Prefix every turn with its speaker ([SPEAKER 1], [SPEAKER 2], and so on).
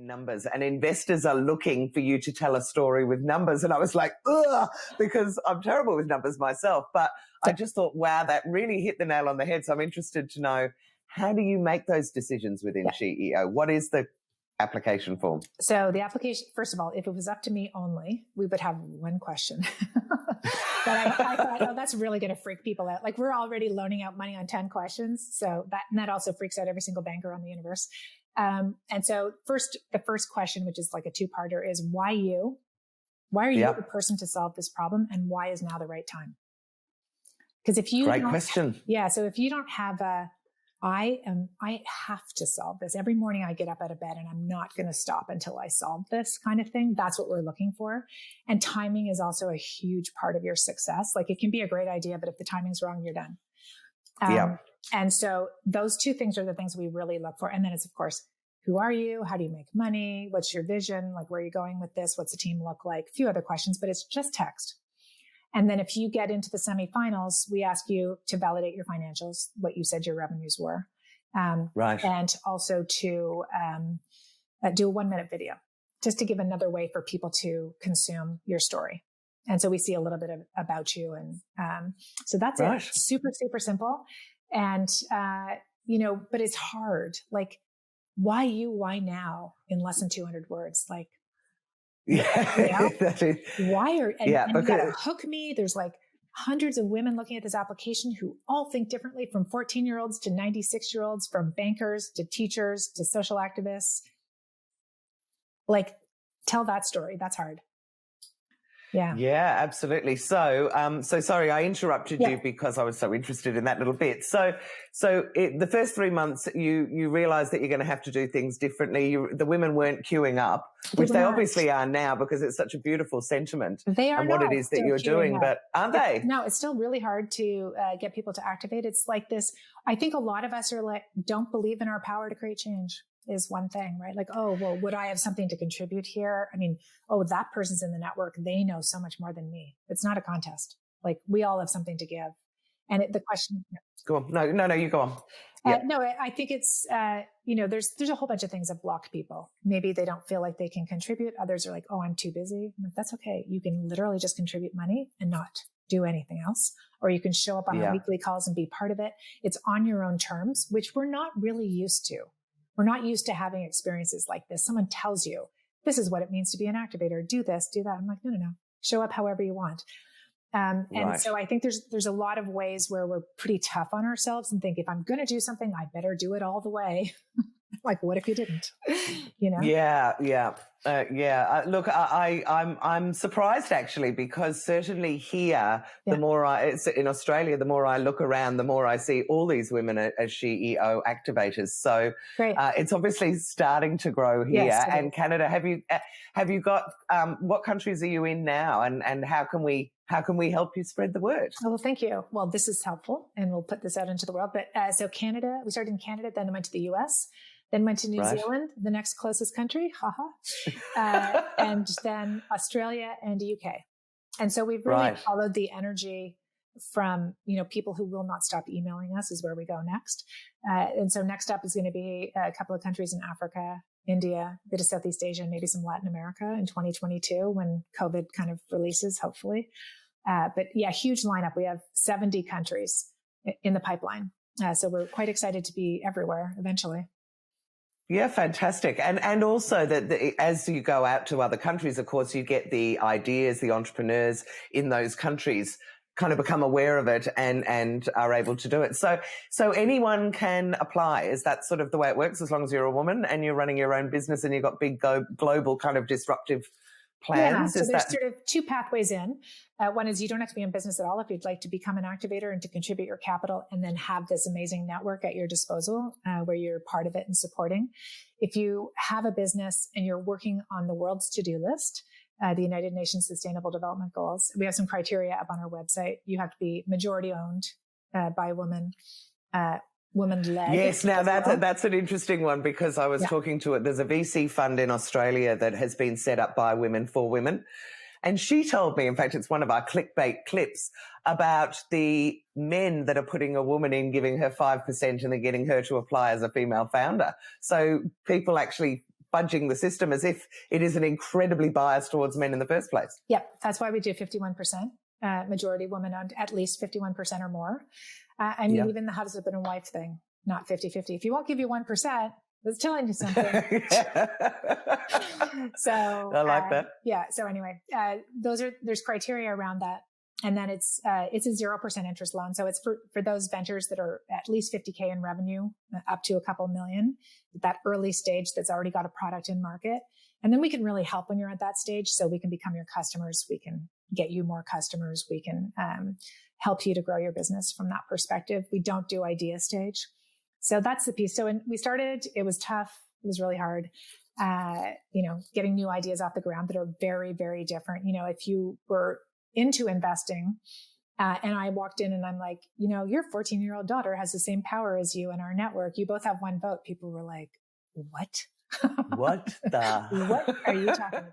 [SPEAKER 1] in numbers, and investors are looking for you to tell a story with numbers. And I was like, ugh, because I'm terrible with numbers myself. But I just thought, wow, that really hit the nail on the head. So I'm interested to know, how do you make those decisions within SheEO? What is the application form?
[SPEAKER 2] So the application, first of all, if it was up to me only, we would have one question. But I thought, oh, that's really going to freak people out. Like, we're already loaning out money on 10 questions. So that also freaks out every single banker on the universe. And so the first question, which is like a two-parter, is why you? Why are you the person to solve this problem? And why is now the right time? Because if you
[SPEAKER 1] Great question.
[SPEAKER 2] Yeah. So if you don't have I have to solve this. Every morning I get up out of bed and I'm not going to stop until I solve this kind of thing. That's what we're looking for. And timing is also a huge part of your success. Like, it can be a great idea, but if the timing's wrong, you're done. And so those two things are the things we really look for. And then it's, of course, who are you? How do you make money? What's your vision? Like, where are you going with this? What's the team look like? A few other questions, but it's just text. And then if you get into the semifinals, we ask you to validate your financials, what you said your revenues were.
[SPEAKER 1] Right.
[SPEAKER 2] And also to do a 1-minute video, just to give another way for people to consume your story. And so we see a little bit about you. And so that's it. Super, super simple. And, but it's hard. Like, why you? Why now? In less than 200 words. Like,
[SPEAKER 1] that is,
[SPEAKER 2] why are and you gotta hook me? There's like hundreds of women looking at this application who all think differently, from 14-year-olds to 96-year-olds, from bankers to teachers to social activists. Like, tell that story. That's hard. Yeah,
[SPEAKER 1] absolutely. So, sorry, I interrupted you because I was so interested in that little bit. So the first 3 months, you realized that you're going to have to do things differently. The women weren't queuing up, which they obviously are now, because it's such a beautiful sentiment.
[SPEAKER 2] They are
[SPEAKER 1] and what it is that you're doing, but aren't they?
[SPEAKER 2] No, it's still really hard to get people to activate. It's like this. I think a lot of us are like, don't believe in our power to create change. Is one thing, right? Like, oh, well, would I have something to contribute here? I mean, oh, that person's in the network. They know so much more than me. It's not a contest. Like, we all have something to give. And the question.
[SPEAKER 1] Go on. No, you go on.
[SPEAKER 2] No, I think it's, there's a whole bunch of things that block people. Maybe they don't feel like they can contribute. Others are like, oh, I'm too busy. I'm like, that's okay. You can literally just contribute money and not do anything else. Or you can show up on our weekly calls and be part of it. It's on your own terms, which we're not really used to. We're not used to having experiences like this. Someone tells you, this is what it means to be an activator. Do this, do that. I'm like, no. Show up however you want. And so I think there's a lot of ways where we're pretty tough on ourselves and think, if I'm going to do something, I better do it all the way. Like, what if you didn't? Look, I'm surprised, actually, because certainly here, the more it's in Australia, the more I look around, the more I see all these women as SheEO activators. So it's obviously starting to grow here. Yes,
[SPEAKER 1] and Canada, have you got what countries are you in now, and how can we help you spread the word?
[SPEAKER 2] Oh, well, thank you. Well, this is helpful, and we'll put this out into the world. But so Canada, we started in Canada, then went to the US. Then went to New Zealand, the next closest country, and then Australia and the UK. And so we've really followed the energy from, people who will not stop emailing us is where we go next. And so next up is going to be a couple of countries in Africa, India, a bit of Southeast Asia, maybe some Latin America in 2022 when COVID kind of releases, hopefully. But huge lineup. We have 70 countries in the pipeline. So we're quite excited to be everywhere eventually.
[SPEAKER 1] Yeah, fantastic. And also that as you go out to other countries, of course, you get the ideas, the entrepreneurs in those countries kind of become aware of it and are able to do it. So anyone can apply. Is that sort of the way it works, as long as you're a woman and you're running your own business and you've got big global kind of disruptive plans?
[SPEAKER 2] Yeah, so there's sort of two pathways in. One is you don't have to be in business at all if you'd like to become an activator and to contribute your capital and then have this amazing network at your disposal where you're part of it and supporting. If you have a business and you're working on the world's to-do list, the United Nations Sustainable Development Goals, we have some criteria up on our website. You have to be majority owned by a woman, woman-led.
[SPEAKER 1] Yes, now that's an interesting one, because I was talking to it. There's a VC fund in Australia that has been set up by women for women. And she told me, in fact, it's one of our clickbait clips, about the men that are putting a woman in, giving her 5% and then getting her to apply as a female founder. So people actually fudging the system as if it is an incredibly biased towards men in the first place.
[SPEAKER 2] Yep. That's why we do 51%, majority woman owned, at least 51% or more. I mean, even the husband and wife thing, not 50-50. If you won't give you 1%, that's telling you something. So
[SPEAKER 1] I like that.
[SPEAKER 2] Yeah. So anyway, there's criteria around that. And then it's a 0% interest loan. So it's for those ventures that are at least 50K in revenue, up to a couple million, that early stage that's already got a product in market. And then we can really help when you're at that stage. So we can become your customers. We can get you more customers. We can help you to grow your business from that perspective. We don't do idea stage. So that's the piece. So when we started, it was tough. It was really hard. Getting new ideas off the ground that are very, very different. If you were into investing, and I walked in and I'm like, your 14-year-old daughter has the same power as you in our network. You both have one vote. People were like, what?
[SPEAKER 1] What
[SPEAKER 2] are you talking about?